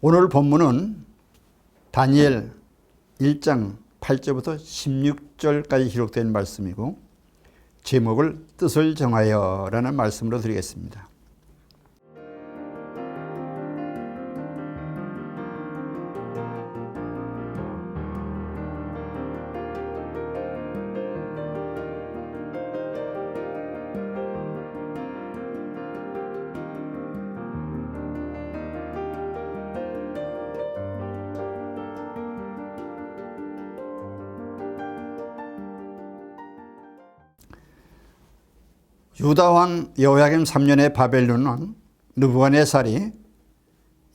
오늘 본문은 다니엘 1장 8절부터 16절까지 기록된 말씀이고 제목을 뜻을 정하여 라는 말씀으로 드리겠습니다. 유다 왕 여호야김 3년에 바벨론 왕 느부갓네살이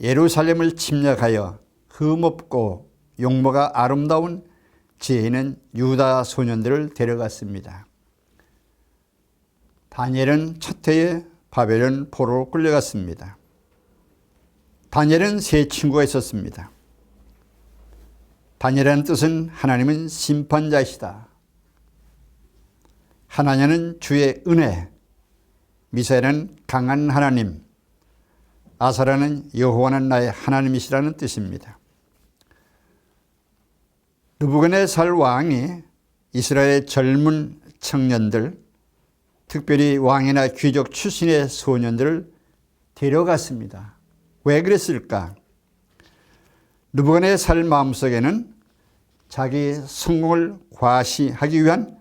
예루살렘을 침략하여 흠없고 용모가 아름다운 지혜 있는 유다 소년들을 데려갔습니다. 다니엘은 첫 해에 바벨론 포로로 끌려갔습니다. 다니엘은 세 친구가 있었습니다. 다니엘이라는 뜻은 하나님은 심판자이시다. 하나냐는 주의 은혜, 미사엘은 강한 하나님, 아사라는 여호와는 나의 하나님이시라는 뜻입니다. 느부갓네살 왕이 이스라엘의 젊은 청년들, 특별히 왕이나 귀족 출신의 소년들을 데려갔습니다. 왜 그랬을까? 느부갓네살 마음속에는 자기 성공을 과시하기 위한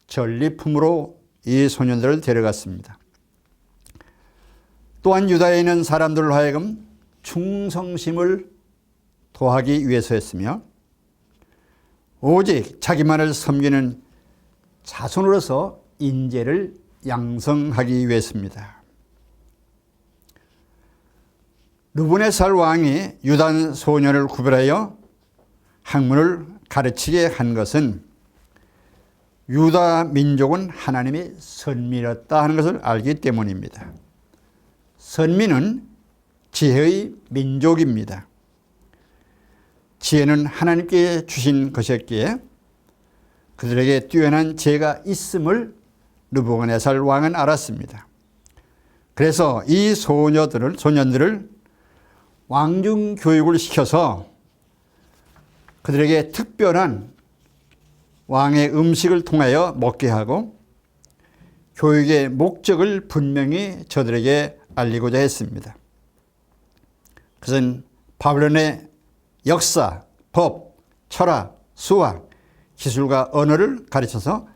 전리품으로 이 소년들을 데려갔습니다. 또한 유다에 있는 사람들로 하여금 충성심을 도하기 위해서였으며 오직 자기만을 섬기는 자손으로서 인재를 양성하기 위해서입니다. 느부갓네살 왕이 유다 소년을 구별하여 학문을 가르치게 한 것은 유다 민족은 하나님이 선민이었다 하는 것을 알기 때문입니다. 선민은 지혜의 민족입니다. 지혜는 하나님께 주신 것이었기에 그들에게 뛰어난 지혜가 있음을 느부갓네살 왕은 알았습니다. 그래서 이 소년들을 왕중 교육을 시켜서 그들에게 특별한 왕의 음식을 통하여 먹게 하고 교육의 목적을 분명히 저들에게 알리고자 했습니다. 그것은 바벨론의 역사, 법, 철학, 수학, 기술과 언어를 가르쳐서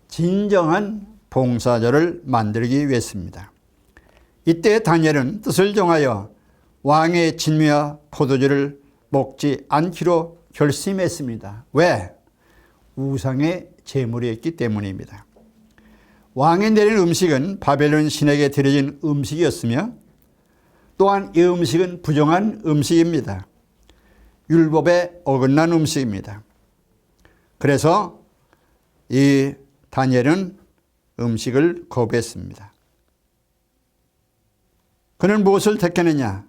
진정한 봉사자를 만들기 위해서입니다. 이때 다니엘은 뜻을 정하여 왕의 진미와 포도주를 먹지 않기로 결심했습니다. 왜? 우상의 제물이었기 때문입니다. 왕이 내린 음식은 바벨론 신에게 드려진 음식이었으며 또한 이 음식은 부정한 음식입니다. 율법에 어긋난 음식입니다. 그래서 이 다니엘은 음식을 거부했습니다. 그는 무엇을 택했느냐?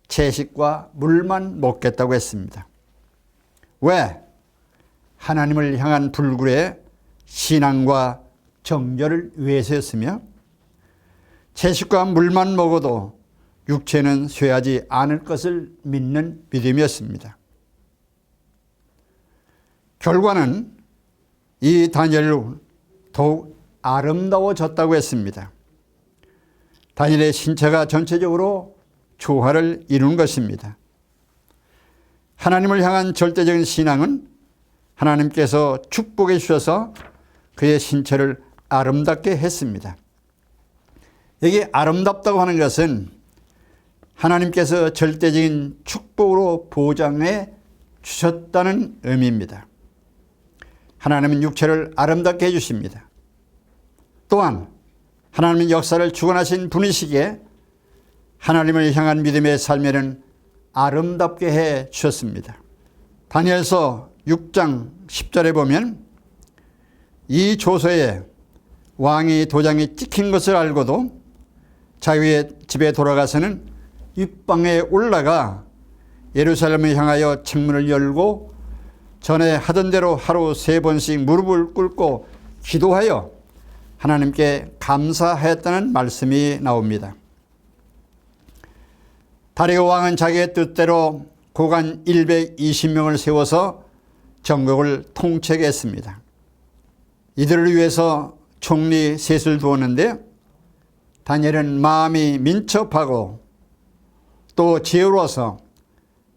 채식과 물만 먹겠다고 했습니다. 왜? 하나님을 향한 불굴의 신앙과 정절을 위해서였으며 채식과 물만 먹어도 육체는 쇠하지 않을 것을 믿는 믿음이었습니다. 결과는 이 다니엘은 더욱 아름다워졌다고 했습니다. 다니엘의 신체가 전체적으로 조화를 이루는 것입니다. 하나님을 향한 절대적인 신앙은 하나님께서 축복해 주셔서 그의 신체를 아름답게 했습니다. 여기 아름답다고 하는 것은 하나님께서 절대적인 축복으로 보장해 주셨다는 의미입니다. 하나님은 육체를 아름답게 해주십니다. 또한 하나님은 역사를 주관하신 분이시기에 하나님을 향한 믿음의 삶에는 아름답게 해 주셨습니다. 다니엘서 6장 10절에 보면 이 조서에 왕이 도장이 찍힌 것을 알고도 자기의 집에 돌아가서는 윗방에 올라가 예루살렘을 향하여 창문을 열고 전에 하던 대로 하루 3번씩 무릎을 꿇고 기도하여 하나님께 감사하였다는 말씀이 나옵니다. 다리오 왕은 자기의 뜻대로 고관 120명을 세워서 전국을 통치하게 했습니다. 이들을 위해서 총리 셋을 두었는데 다니엘은 마음이 민첩하고 또 지혜로워서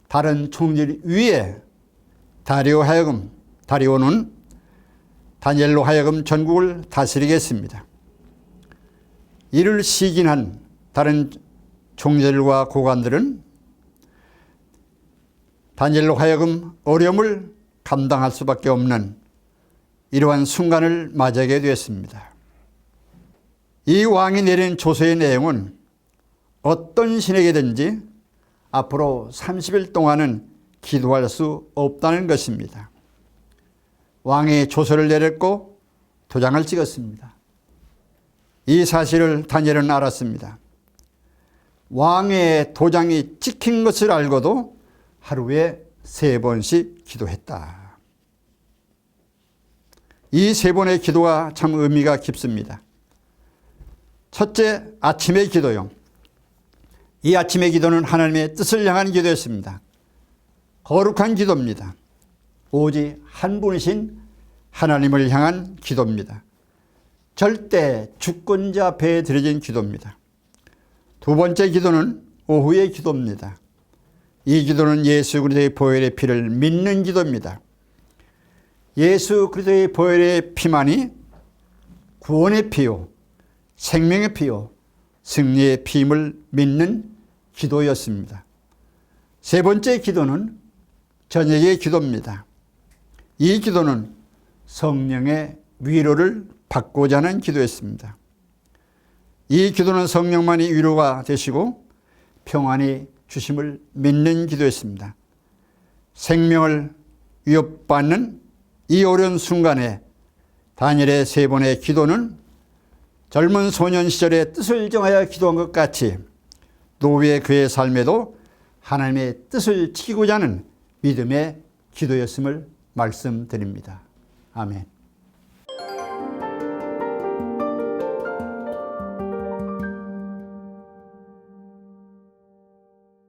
다른 총리 위에 다리오는 다니엘로 하여금 전국을 다스리게 했습니다. 이를 시기한 다른 총리들과 고관들은 다니엘로 하여금 어려움을 감당할 수밖에 없는 이러한 순간을 맞이하게 되었습니다. 이 왕이 내린 조서의 내용은 어떤 신에게든지 앞으로 30일 동안은 기도할 수 없다는 것입니다. 왕이 조서를 내렸고 도장을 찍었습니다. 이 사실을 다니엘은 알았습니다. 왕의 도장이 찍힌 것을 알고도 하루에 3번씩 기도했다. 이 3번의 기도가 참 의미가 깊습니다. 첫째, 아침의 기도요. 이 아침의 기도는 하나님의 뜻을 향한 기도였습니다. 거룩한 기도입니다. 오직 한 분이신 하나님을 향한 기도입니다. 절대 주권자 앞에 드려진 기도입니다. 두 번째 기도는 오후의 기도입니다. 이 기도는 예수 그리스도의 보혈의 피를 믿는 기도입니다. 예수 그리스도의 보혈의 피만이 구원의 피요, 생명의 피요, 승리의 피임을 믿는 기도였습니다. 세 번째 기도는 저녁의 기도입니다. 이 기도는 성령의 위로를 받고자 하는 기도였습니다. 이 기도는 성령만이 위로가 되시고 평안이 주심을 믿는 기도였습니다. 생명을 위협받는 이 어려운 순간에 다니엘의 3번의 기도는 젊은 소년 시절에 뜻을 정하여 기도한 것 같이 노후의 그의 삶에도 하나님의 뜻을 지키고자 하는 믿음의 기도였음을 말씀드립니다. 아멘.